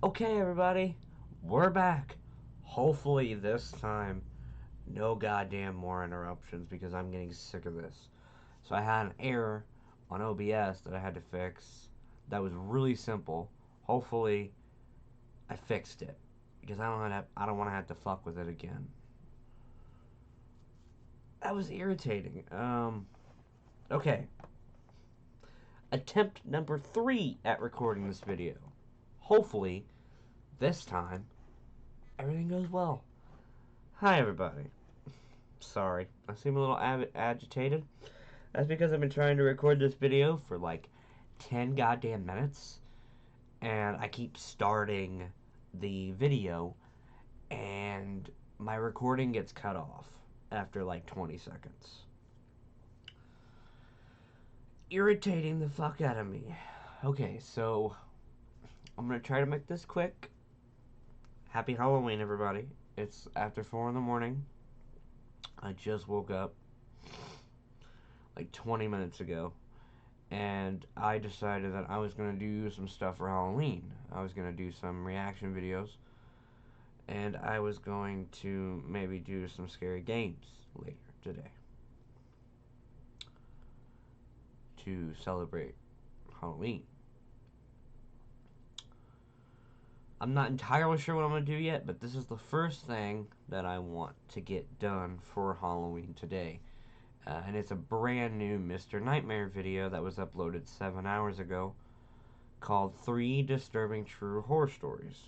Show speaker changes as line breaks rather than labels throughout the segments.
Okay, everybody, we're back. Hopefully, this time, no goddamn more interruptions because I'm getting sick of this. So, I had an error on OBS that I had to fix that was really simple. Hopefully, I fixed it because I don't want to have to fuck with it again. That was irritating. Okay. Attempt number 3 at recording this video. Hopefully, this time, everything goes well. Hi, everybody. Sorry, I seem a little agitated. That's because I've been trying to record this video for like 10 goddamn minutes, and I keep starting the video, and my recording gets cut off after like 20 seconds. Irritating the fuck out of me. Okay, so I'm gonna try to make this quick. Happy Halloween, everybody. It's after 4 in the morning. I just woke up like 20 minutes ago, and I decided that I was going to do some stuff for Halloween. I was going to do some reaction videos, and I was going to maybe do some scary games later today to celebrate Halloween. I'm not entirely sure what I'm going to do yet, but this is the first thing that I want to get done for Halloween today. And it's a brand new Mr. Nightmare video that was uploaded 7 hours ago called 3 Disturbing True Horror Stories.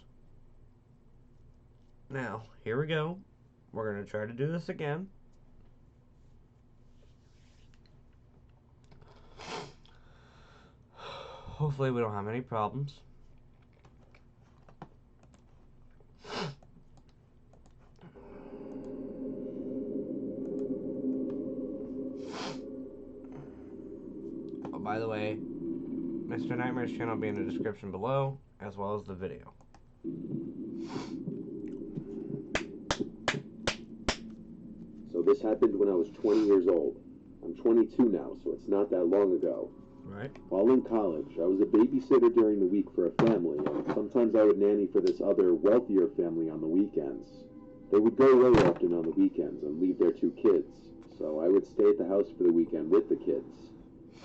Now, here we go. We're going to try to do this again. Hopefully we don't have any problems. Oh, by the way, Mr. Nightmare's channel will be in the description below, as well as the video.
So this happened when I was 20 years old. I'm 22 now, so it's not that long ago.
Right.
While in college, I was a babysitter during the week for a family, and sometimes I would nanny for this other, wealthier family on the weekends. They would go away often on the weekends and leave their 2 kids, so I would stay at the house for the weekend with the kids.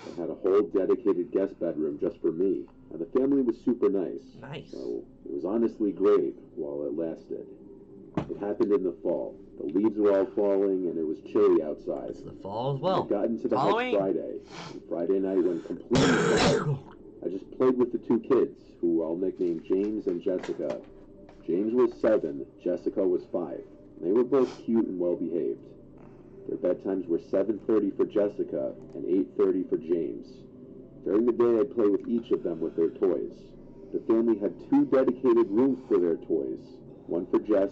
I had a whole dedicated guest bedroom just for me, and the family was super nice.
Nice.
So it was honestly great while it lasted. It happened in the fall. The leaves were all falling, and it was chilly outside.
It's the fall as well.
I got into the
Halloween.
house Friday, and Friday night went completely quiet. I just played with the 2 kids, who I'll nickname James and Jessica. James was 7, Jessica was 5. They were both cute and well-behaved. Their bedtimes were 7:30 for Jessica and 8:30 for James. During the day, I'd play with each of them with their toys. The family had 2 dedicated rooms for their toys. One for Jess.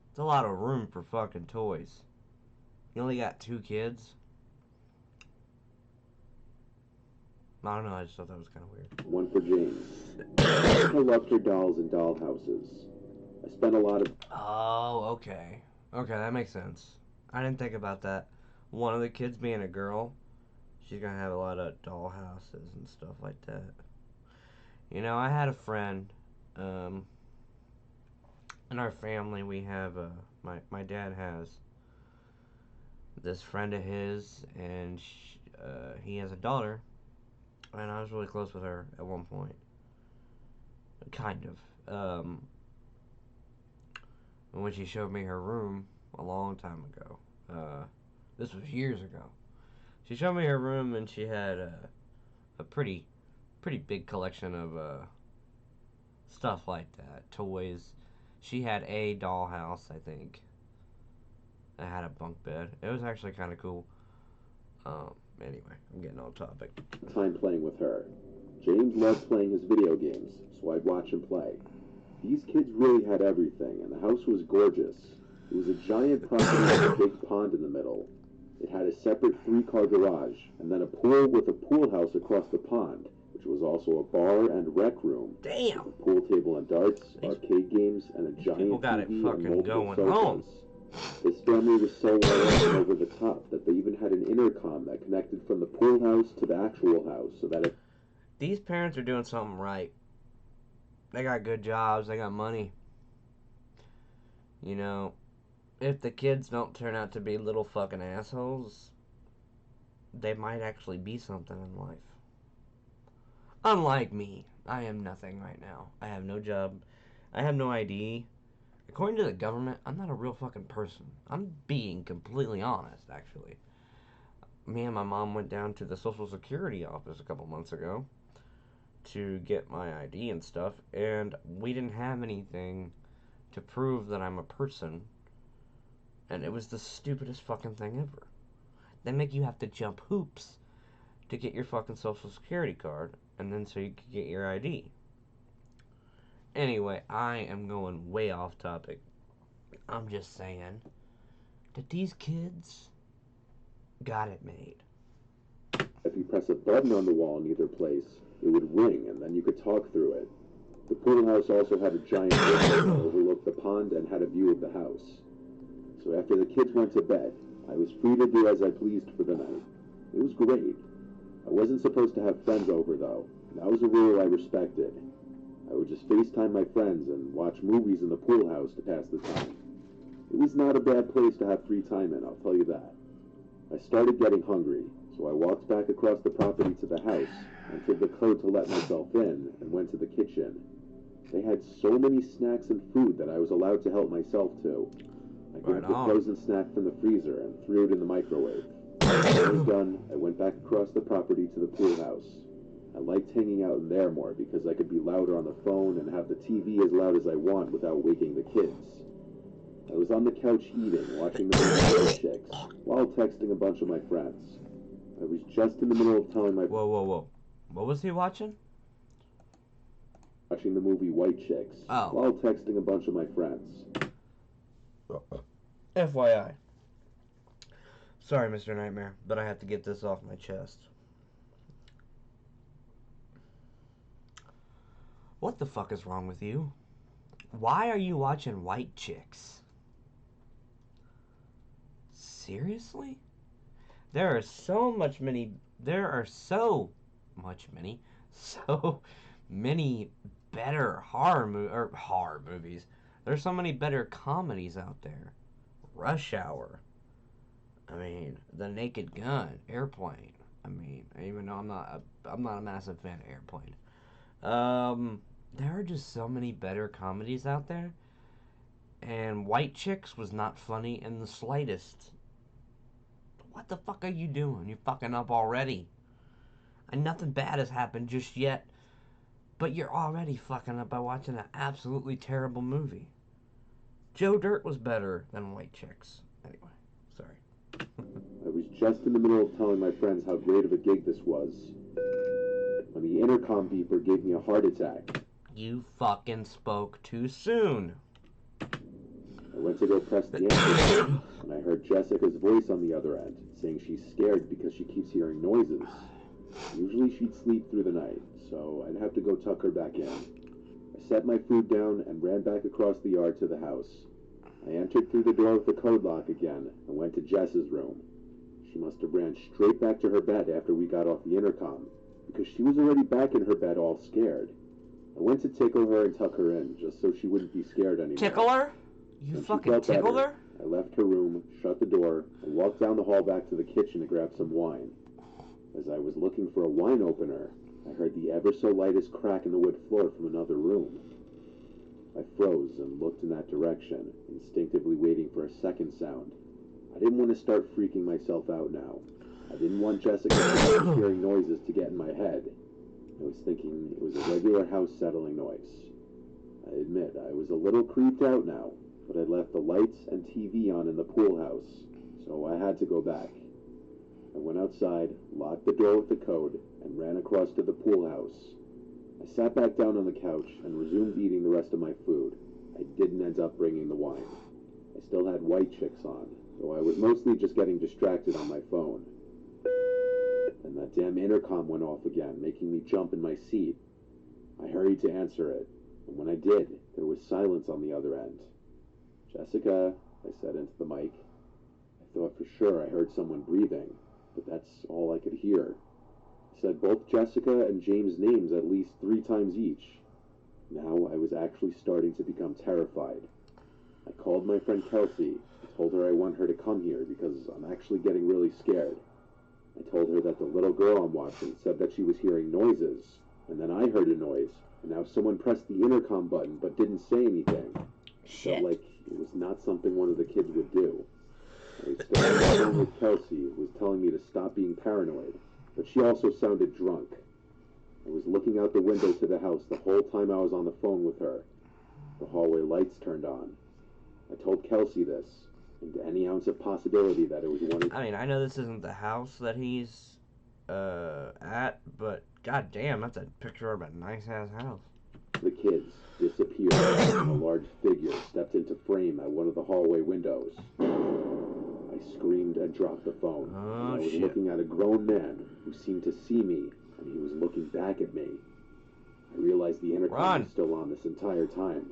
It's a lot of room for fucking toys. You only got 2 kids? I don't know, I just thought that was kind of weird.
One for James. I loved her dolls and doll houses. I spent a lot of...
Oh, okay. Okay, that makes sense. I didn't think about that. One of the kids being a girl, she's gonna have a lot of doll houses and stuff like that. You know, I had a friend, in our family we have, my dad has this friend of his, and he has a daughter, and I was really close with her at one point. Kind of. When she showed me her room a long time ago. This was years ago. She showed me her room, and she had a pretty big collection of stuff like that. Toys. She had a dollhouse, I think. I had a bunk bed. It was actually kind of cool. Anyway, I'm getting off topic.
Time playing with her. James loved playing his video games, so I'd watch him play. These kids really had everything, and the house was gorgeous. It was a giant property with a big pond in the middle. It had a separate 3-car garage, and then a pool with a pool house across the pond, which was also a bar and rec room.
Damn!
With a pool table and darts, arcade games, and a giant
people got
TV
it
and
fucking
multiple
going
sofas.
on.
This family was so well off and over the top that they even had an intercom that connected from the pool house to the actual house, so that if
These parents are doing something right. They got good jobs. They got money. You know, if the kids don't turn out to be little fucking assholes, they might actually be something in life. Unlike me, I am nothing right now. I have no job. I have no ID. According to the government, I'm not a real fucking person. I'm being completely honest, actually. Me and my mom went down to the Social Security office a couple months ago to get my ID and stuff, and we didn't have anything to prove that I'm a person, and it was the stupidest fucking thing ever. They make you have to jump hoops to get your fucking Social Security card, and then so you can get your ID. Anyway, I am going way off topic. I'm just saying that these kids got it made.
If you press a button on the wall in either place, it would ring and then you could talk through it. The pool house also had a giant window that overlooked the pond and had a view of the house. So after the kids went to bed, I was free to do as I pleased for the night. It was great. I wasn't supposed to have friends over though. That was a rule I respected. I would just FaceTime my friends and watch movies in the pool house to pass the time. It was not a bad place to have free time in, I'll tell you that. I started getting hungry, so I walked back across the property to the house, entered the code to let myself in, and went to the kitchen. They had so many snacks and food that I was allowed to help myself to. I grabbed a frozen snack from the freezer and threw it in the microwave. When I was done, I went back across the property to the pool house. I liked hanging out in there more because I could be louder on the phone and have the TV as loud as I want without waking the kids. I was on the couch eating, watching the movie White Chicks, while texting a bunch of my friends. I was just in the middle of telling my...
Whoa. What was he watching?
Watching the movie White Chicks, while texting a bunch of my friends.
FYI. Sorry, Mr. Nightmare, but I have to get this off my chest. What the fuck is wrong with you? Why are you watching White Chicks? Seriously? There are so many better horror movies. There's so many better comedies out there. Rush Hour. I mean, The Naked Gun, Airplane. I mean, even though I'm not a massive fan of Airplane. There are just so many better comedies out there. And White Chicks was not funny in the slightest. What the fuck are you doing? You're fucking up already. And nothing bad has happened just yet. But you're already fucking up by watching an absolutely terrible movie. Joe Dirt was better than White Chicks. Anyway, sorry.
I was just in the middle of telling my friends how great of a gig this was when the intercom beeper gave me a heart attack.
You fucking spoke too soon.
I went to go press the answer button, and I heard Jessica's voice on the other end, saying she's scared because she keeps hearing noises. Usually she'd sleep through the night, so I'd have to go tuck her back in. I set my food down and ran back across the yard to the house. I entered through the door with the code lock again and went to Jess's room. She must have ran straight back to her bed after we got off the intercom, because she was already back in her bed all scared. I went to tickle her and tuck her in, just so she wouldn't be scared anymore.
Tickle her? You fucking tickled her?
I left her room, shut the door, and walked down the hall back to the kitchen to grab some wine. As I was looking for a wine opener, I heard the ever so lightest crack in the wood floor from another room. I froze and looked in that direction, instinctively waiting for a second sound. I didn't want to start freaking myself out now. I didn't want Jessica hearing noises to get in my head. I was thinking it was a regular house settling noise. I admit, I was a little creeped out now, but I'd left the lights and TV on in the pool house, so I had to go back. I went outside, locked the door with the code, and ran across to the pool house. I sat back down on the couch and resumed eating the rest of my food. I didn't end up bringing the wine. I still had White Chicks on, so I was mostly just getting distracted on my phone. And that damn intercom went off again, making me jump in my seat. I hurried to answer it, and when I did, there was silence on the other end. "Jessica," I said into the mic. I thought for sure I heard someone breathing, but that's all I could hear. I said both Jessica and James' names at least 3 times each. Now I was actually starting to become terrified. I called my friend Kelsey and told her I want her to come here because I'm actually getting really scared. I told her that the little girl I'm watching said that she was hearing noises, and then I heard a noise, and now someone pressed the intercom button but didn't say anything. I felt like it was not something one of the kids would do. I was still on the phone with Kelsey, who was telling me to stop being paranoid, but she also sounded drunk. I was looking out the window to the house the whole time I was on the phone with her. The hallway lights turned on. I told Kelsey this, and any ounce of possibility that it was one of...
I mean, I know this isn't the house that he's at, but goddamn, that's a picture of a nice-ass house.
The kids disappeared, and a large figure stepped into frame at one of the hallway windows. I screamed and dropped the phone.
Oh,
I was
shit.
looking at a grown man who seemed to see me, and he was looking back at me. I realized the intercom was still on this entire time.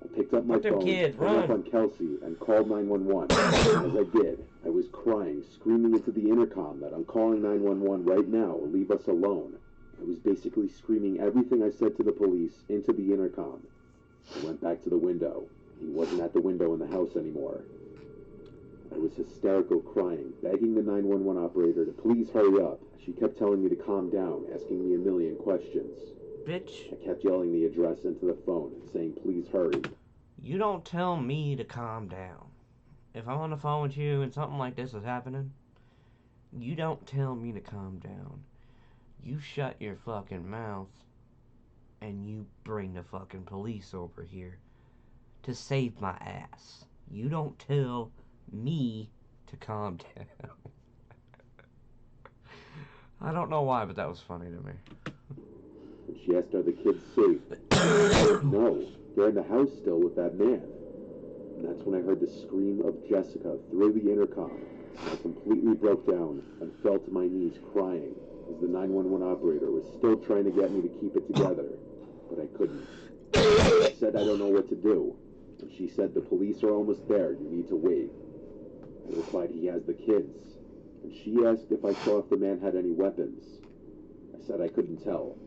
I picked up my phone, hung up on Kelsey, and called 911. As I did, I was crying, screaming into the intercom that I'm calling 911 right now, leave us alone. I was basically screaming everything I said to the police into the intercom. I went back to the window. He wasn't at the window in the house anymore. I was hysterical, crying, begging the 911 operator to please hurry up. She kept telling me to calm down, asking me a million questions.
Bitch.
I kept yelling the address into the phone, saying please hurry.
You don't tell me to calm down. If I'm on the phone with you and something like this is happening, you don't tell me to calm down. You shut your fucking mouth and you bring the fucking police over here to save my ass. You don't tell me to calm down. I don't know why, but that was funny to me.
And she asked, are the kids safe? No, they're in the house still with that man. And that's when I heard the scream of Jessica through the intercom. I completely broke down and fell to my knees crying as the 911 operator was still trying to get me to keep it together, but I couldn't. I said I don't know what to do, and she said the police are almost there, you need to wait. I replied he has the kids, and she asked if I saw if the man had any weapons. I said I couldn't tell,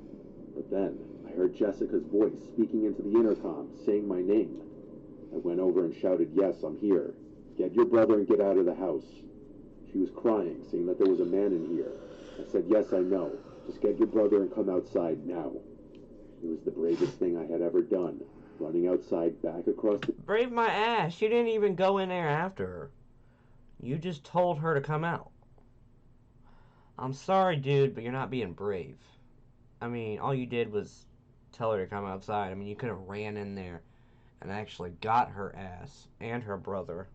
but then I heard Jessica's voice speaking into the intercom, saying my name. I went over and shouted, yes, I'm here. Get your brother and get out of the house. She was crying, saying that there was a man in here. I said, yes, I know. Just get your brother and come outside now. It was the bravest thing I had ever done, running outside back across the...
Brave my ass. You didn't even go in there after her. You just told her to come out. I'm sorry, dude, but you're not being brave. I mean, all you did was tell her to come outside. I mean, you could have ran in there and actually got her ass and her brother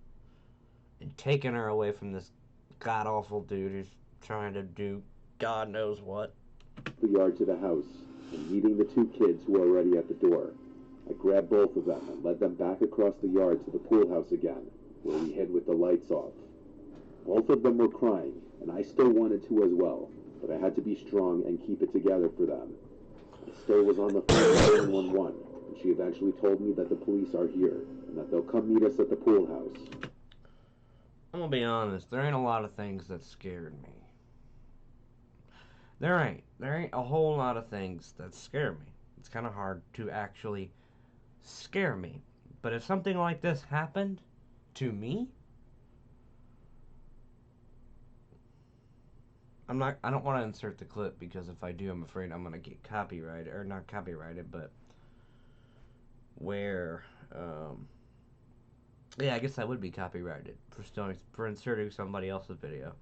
and taken her away from this god-awful dude who's trying to do God knows what.
The yard to the house and meeting the two kids who were already at the door. I grabbed both of them and led them back across the yard to the pool house again, where we hid with the lights off. Both of them were crying, and I still wanted to as well, but I had to be strong and keep it together for them. I still was on the phone with 911, and she eventually told me that the police are here, and that they'll come meet us at the pool house.
I'm gonna be honest, there ain't a lot of things that scared me. There ain't a whole lot of things that scare me. It's kind of hard to actually scare me. But if something like this happened to me, I don't want to insert the clip because if I do, I'm afraid I'm gonna get copyrighted, or not copyrighted, but yeah, I guess I would be copyrighted for inserting somebody else's video.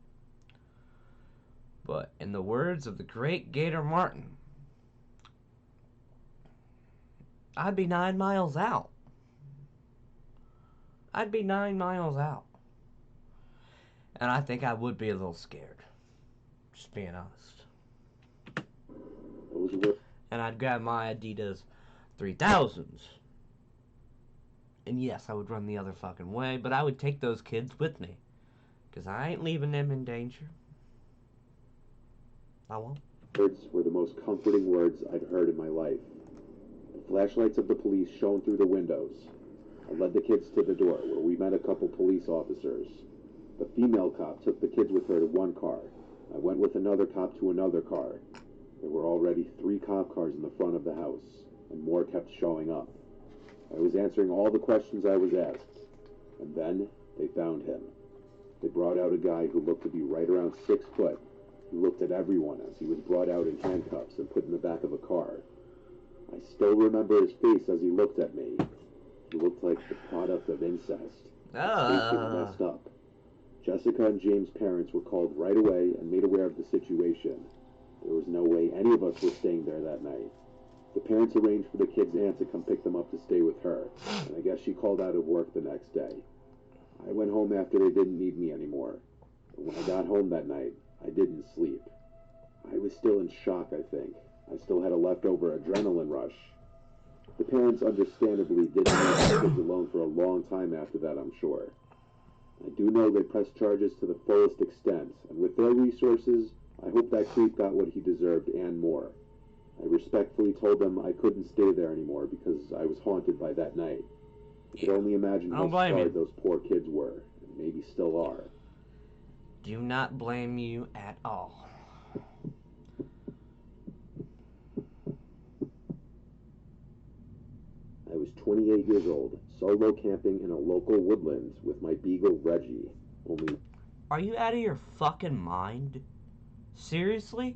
But in the words of the great Gator Martin, I'd be 9 miles out. I'd be 9 miles out. And I think I would be a little scared. Just being honest. And I'd grab my Adidas 3000s. And yes, I would run the other fucking way, but I would take those kids with me. Because I ain't leaving them in danger. I won't.
Words were the most comforting words I'd heard in my life. The flashlights of the police shone through the windows. I led the kids to the door, where we met a couple police officers. The female cop took the kids with her to one car. I went with another cop to another car. There were already 3 cop cars in the front of the house. and more kept showing up. I was answering all the questions I was asked, and then they found him. They brought out a guy who looked to be right around 6 foot. He looked at everyone as he was brought out in handcuffs and put in the back of a car. I still remember his face as he looked at me. He looked like the product of incest. His face was messed up. Jessica and James' parents were called right away and made aware of the situation. There was no way any of us were staying there that night. The parents arranged for the kid's aunt to come pick them up to stay with her, and I guess she called out of work the next day. I went home after they didn't need me anymore. But when I got home that night, I didn't sleep. I was still in shock, I think. I still had a leftover adrenaline rush. The parents understandably didn't leave the kids alone for a long time after that, I'm sure. I do know they pressed charges to the fullest extent, and with their resources, I hope that creep got what he deserved and more. I respectfully told them I couldn't stay there anymore because I was haunted by that night. I could only imagine how scarred those poor kids were, and maybe still are.
Do not blame you at all.
I was 28 years old, solo camping in a local woodlands with my beagle Reggie. Only...
Are you out of your fucking mind? Seriously?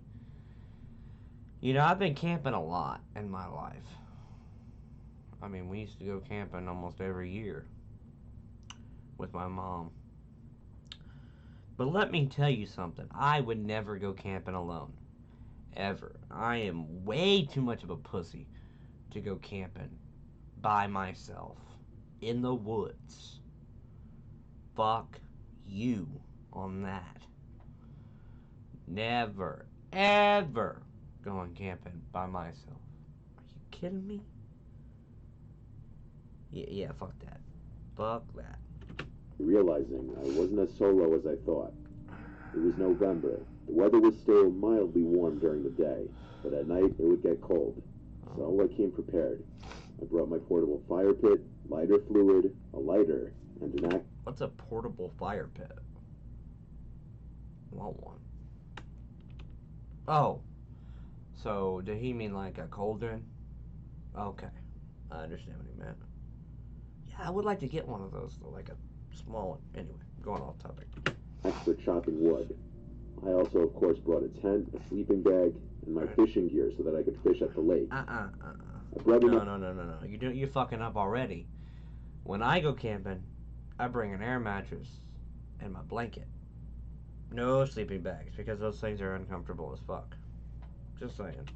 You know, I've been camping a lot in my life. I mean, we used to go camping almost every year with my mom. But let me tell you something. I would never go camping alone. Ever. I am way too much of a pussy to go camping by myself in the woods. Fuck you on that. Never, ever going camping by myself. Are you kidding me? Yeah, fuck that. Fuck that.
Realizing I wasn't as solo as I thought. It was November. The weather was still mildly warm during the day, but at night it would get cold. So I came prepared. I brought my portable fire pit, lighter fluid, a lighter, and an axe.
What's a portable fire pit? Want one. Oh. So, did he mean like a cauldron? Okay. I understand what he meant. Yeah, I would like to get one of those, though, like a small one. Anyway, going off topic.
For chopping wood. I also, of course, brought a tent, a sleeping bag, and my fishing gear so that I could fish at the lake.
No. You're fucking up already. When I go camping, I bring an air mattress and my blanket. No sleeping bags, because those things are uncomfortable as fuck. Just saying.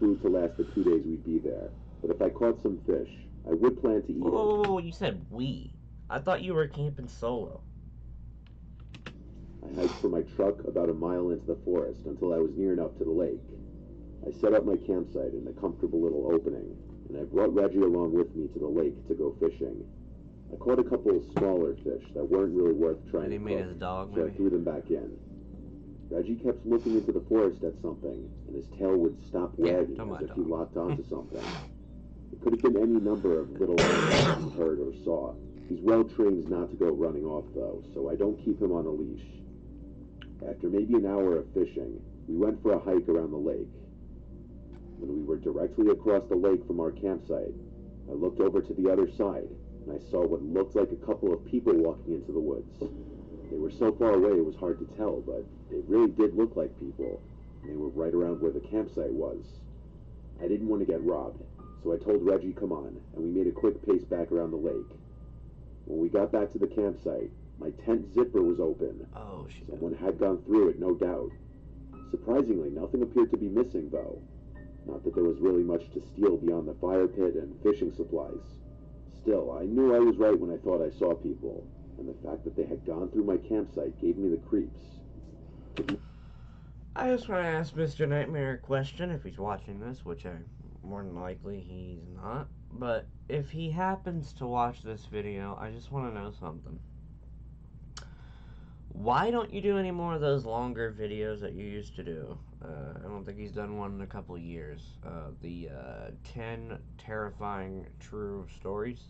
Food to last the 2 days we'd be there. But if I caught some fish, I would plan to eat it.
Whoa, you said we. I thought you were camping solo.
I hiked from my truck about a mile into the forest until I was near enough to the lake. I set up my campsite in a comfortable little opening, and I brought Reggie along with me to the lake to go fishing. I caught a couple of smaller fish that weren't really worth trying to cook, so I threw them back in. Reggie kept looking into the forest at something, and his tail would stop wagging as if he locked onto something. It could have been any number of little animals he heard or saw. He's well trained not to go running off, though, so I don't keep him on a leash. After maybe an hour of fishing, we went for a hike around the lake. When we were directly across the lake from our campsite, I looked over to the other side, and I saw what looked like a couple of people walking into the woods. They were so far away it was hard to tell, but they really did look like people, and they were right around where the campsite was. I didn't want to get robbed, so I told Reggie come on, and we made a quick pace back around the lake. When we got back to the campsite, my tent zipper was open.
Oh, shit.
Someone had gone through it, no doubt. Surprisingly, nothing appeared to be missing, though. Not that there was really much to steal beyond the fire pit and fishing supplies. Still, I knew I was right when I thought I saw people, and the fact that they had gone through my campsite gave me the creeps.
I just want to ask Mr. Nightmare a question, if he's watching this, which more than likely he's not. But if he happens to watch this video, I just want to know something. Why don't you do any more of those longer videos that you used to do? I don't think he's done one in a couple of years. The 10 terrifying true stories.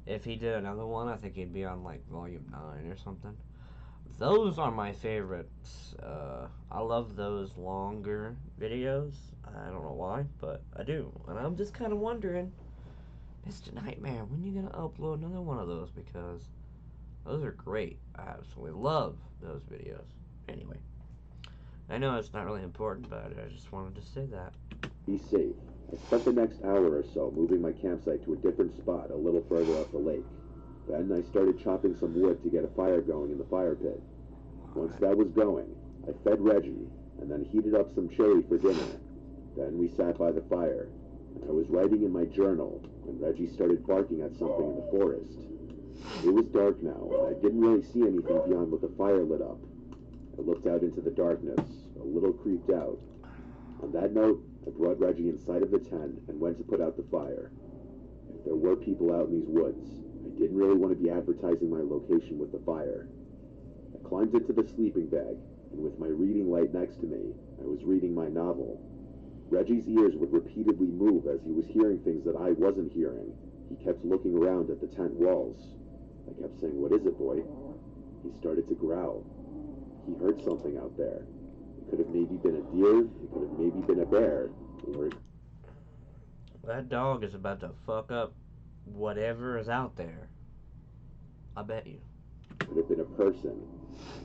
If he did another one, I think he'd be on like volume 9 or something. Those are my favorites. I love those longer videos. I don't know why, but I do. And I'm just kind of wondering, Mr. Nightmare, when you gonna upload another one of those? Because those are great. I absolutely love those videos. Anyway, I know it's not really important, but I just wanted to say that.
Be safe. I spent the next hour or so moving my campsite to a different spot a little further up the lake. Then I started chopping some wood to get a fire going in the fire pit. Once that was going, I fed Reggie, and then heated up some chili for dinner. Then we sat by the fire. I was writing in my journal when Reggie started barking at something in the forest. It was dark now, and I didn't really see anything beyond what the fire lit up. I looked out into the darkness, a little creeped out. On that note, I brought Reggie inside of the tent and went to put out the fire. If there were people out in these woods, I didn't really want to be advertising my location with the fire. I climbed into the sleeping bag, and with my reading light next to me, I was reading my novel. Reggie's ears would repeatedly move as he was hearing things that I wasn't hearing. He kept looking around at the tent walls. I kept saying, "What is it, boy?" He started to growl. He heard something out there. It could have maybe been a deer, it could have maybe been a bear, or
That dog is about to fuck up whatever is out there. I bet you.
it could have been a person.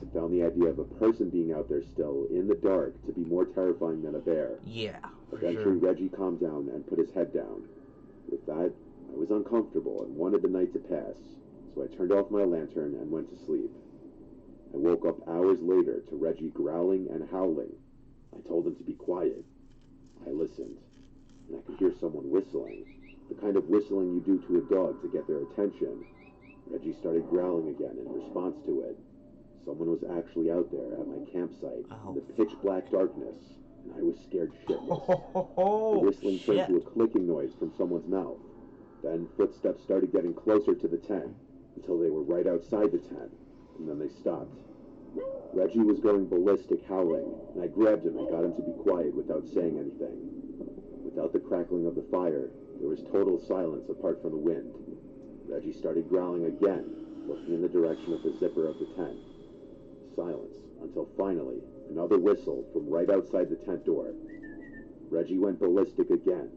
I found the idea of a person being out there still, in the dark, to be more terrifying than a bear.
Yeah, for
Eventually,
sure.
Reggie calmed down and put his head down. With that, I was uncomfortable and wanted the night to pass, so I turned off my lantern and went to sleep. I woke up hours later to Reggie growling and howling. I told him to be quiet. I listened, and I could hear someone whistling, the kind of whistling you do to a dog to get their attention. Reggie started growling again in response to it. Someone was actually out there at my campsite in the pitch black darkness, and I was scared shitless. The whistling turned to a clicking noise from someone's mouth. Then footsteps started getting closer to the tent until they were right outside the tent, and then they stopped. Reggie was going ballistic howling, and I grabbed him and got him to be quiet without saying anything. Without the crackling of the fire, there was total silence apart from the wind. Reggie started growling again, looking in the direction of the zipper of the tent. Silence, until finally, another whistle from right outside the tent door. Reggie went ballistic again.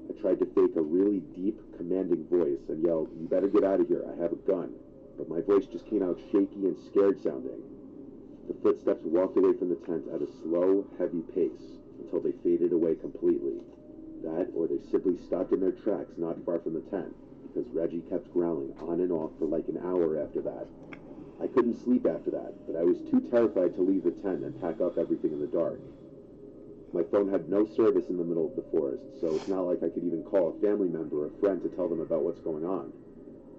I tried to fake a really deep, commanding voice and yelled, "You better get out of here, I have a gun." But my voice just came out shaky and scared sounding. The footsteps walked away from the tent at a slow, heavy pace until they faded away completely. That, or they simply stopped in their tracks not far from the tent, because Reggie kept growling on and off for like an hour after that. I couldn't sleep after that, but I was too terrified to leave the tent and pack up everything in the dark. My phone had no service in the middle of the forest, so it's not like I could even call a family member or a friend to tell them about what's going on.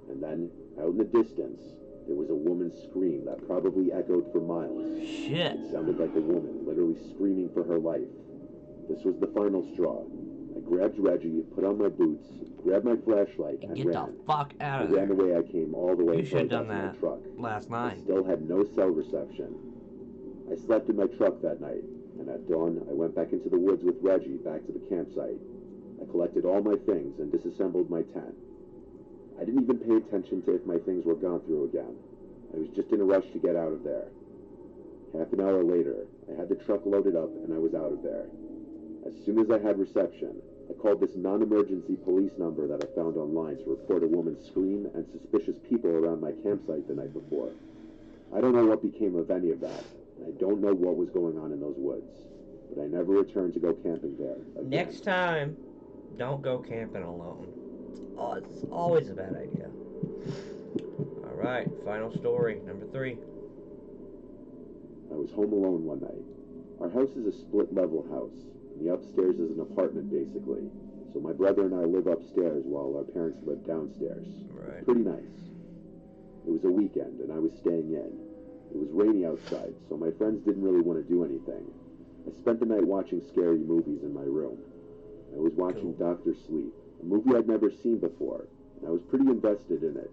And then, out in the distance, there was a woman's scream that probably echoed for miles.
Shit.
It sounded like a woman literally screaming for her life. This was the final straw. I grabbed Reggie, put on my boots, grabbed my flashlight, and
Get
ran.
the fuck out
I
of
ran the
there.
way I came all the way
You
until I
should
got
have
to
done
my
that
truck.
last
I
night.
still had no cell reception. I slept in my truck that night, and at dawn I went back into the woods with Reggie back to the campsite. I collected all my things and disassembled my tent. I didn't even pay attention to if my things were gone through again. I was just in a rush to get out of there. Half an hour later, I had the truck loaded up and I was out of there. As soon as I had reception, I called this non-emergency police number that I found online to report a woman's scream and suspicious people around my campsite the night before. I don't know what became of any of that, and I don't know what was going on in those woods, but I never returned to go camping there again.
Next time, don't go camping alone. It's always a bad idea. Alright, final story, number 3.
I was home alone one night. Our house is a split-level house, and the upstairs is an apartment, basically. So my brother and I live upstairs while our parents live downstairs.
Right.
Pretty nice. It was a weekend, and I was staying in. It was rainy outside, so my friends didn't really want to do anything. I spent the night watching scary movies in my room. I was watching Dr. Sleep, a movie I'd never seen before, and I was pretty invested in it.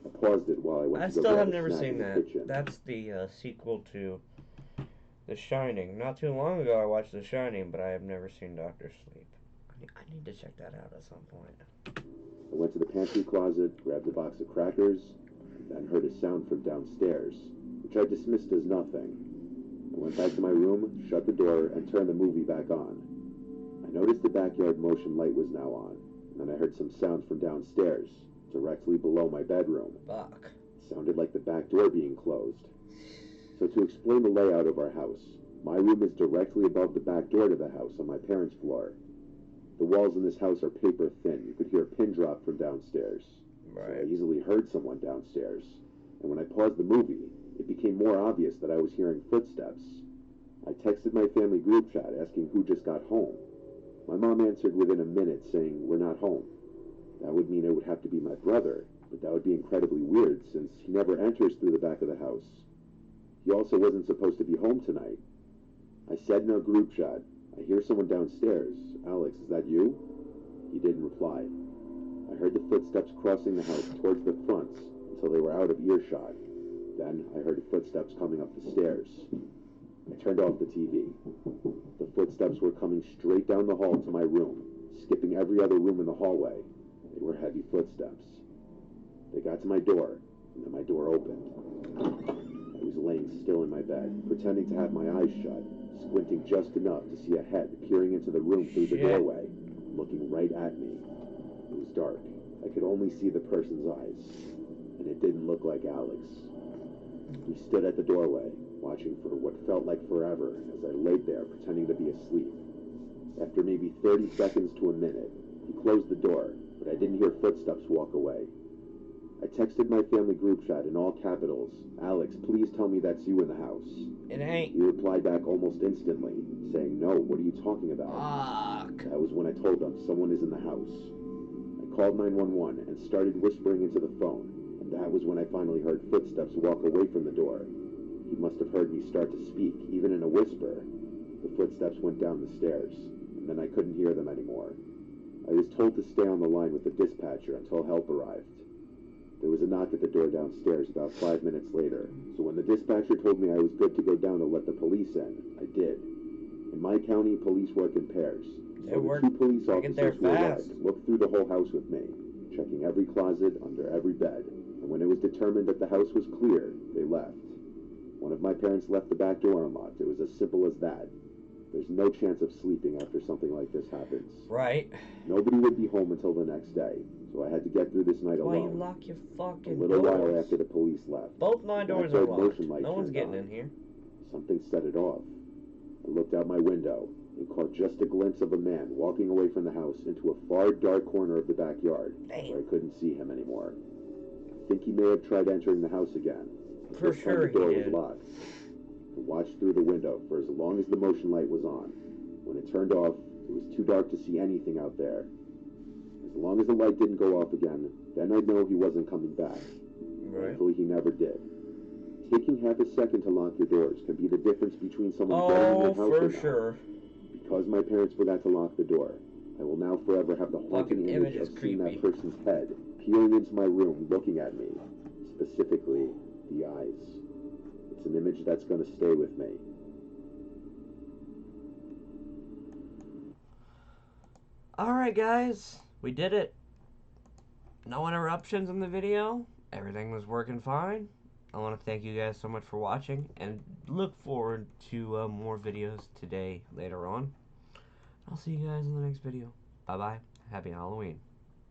I paused it while I went
I
to go
still
grab
have
a
never
snack
seen
in the
that.
kitchen.
That's the sequel to The Shining. Not too long ago I watched The Shining, but I have never seen Dr. Sleep. I need to check that out at some point.
I went to the pantry closet, grabbed a box of crackers, and then heard a sound from downstairs. which I dismissed as nothing. I went back to my room, shut the door, and turned the movie back on. I noticed the backyard motion light was now on, and then I heard some sounds from downstairs, directly below my bedroom.
Fuck.
It sounded like the back door being closed. So to explain the layout of our house, my room is directly above the back door to the house on my parents' floor. The walls in this house are paper thin. You could hear a pin drop from downstairs. So I easily heard someone downstairs. And when I paused the movie, it became more obvious that I was hearing footsteps. I texted my family group chat asking who just got home. My mom answered within a minute saying, "We're not home." That would mean it would have to be my brother, but that would be incredibly weird since he never enters through the back of the house. He also wasn't supposed to be home tonight. I said in our group chat, "I hear someone downstairs. Alex, is that you?" He didn't reply. I heard the footsteps crossing the house towards the fronts until they were out of earshot. Then I heard footsteps coming up the stairs. I turned off the TV. The footsteps were coming straight down the hall to my room, skipping every other room in the hallway. They were heavy footsteps. They got to my door, and then my door opened. I was laying still in my bed, pretending to have my eyes shut, squinting just enough to see a head peering into the room through the doorway, looking right at me. It was dark. I could only see the person's eyes, and it didn't look like Alex. He stood at the doorway, watching for what felt like forever as I laid there pretending to be asleep. After maybe 30 seconds to a minute, he closed the door, but I didn't hear footsteps walk away. I texted my family group chat in all capitals, "Alex, please tell me that's you in the house."
It ain't.
He replied back almost instantly, saying, "No, what are you talking about?"
Fuck.
That was when I told them someone is in the house. I called 911 and started whispering into the phone, and that was when I finally heard footsteps walk away from the door. He must have heard me start to speak, even in a whisper. The footsteps went down the stairs, and then I couldn't hear them anymore. I was told to stay on the line with the dispatcher until help arrived. There was a knock at the door downstairs about 5 minutes later, so when the dispatcher told me I was good to go down to let the police in, I did. In my county, police work in pairs. So the two police officers who arrived looked through the whole house with me, checking every closet, under every bed, and when it was determined that the house was clear, they left. One of my parents left the back door unlocked. It was as simple as that. There's no chance of sleeping after something like this happens.
Right.
Nobody would be home until the next day, so I had to get through this night alone.
Why you lock your fucking
doors? A little while
doors?
after the police left.
Both my doors are locked. No one's getting in here.
Something set it off. I looked out my window and caught just a glimpse of a man walking away from the house into a far dark corner of the backyard where I couldn't see him anymore. I think he may have tried entering the house again.
For sure
the door
he
was
did.
locked. I watched through the window for as long as the motion light was on. When it turned off, it was too dark to see anything out there. As long as the light didn't go off again, then I'd know he wasn't coming back.
Right.
Thankfully, he never did. Taking half a second to lock your doors can be the difference between someone getting in your house or not.
for sure.
Because my parents forgot to lock the door, I will now forever have the haunting image of seeing that person's head peering into my room looking at me. Specifically, the eyes. It's an image that's going to stay with me.
Alright guys, we did it. No interruptions in the video. Everything was working fine. I want to thank you guys so much for watching and look forward to more videos today later on. I'll see you guys in the next video. Bye bye. Happy Halloween.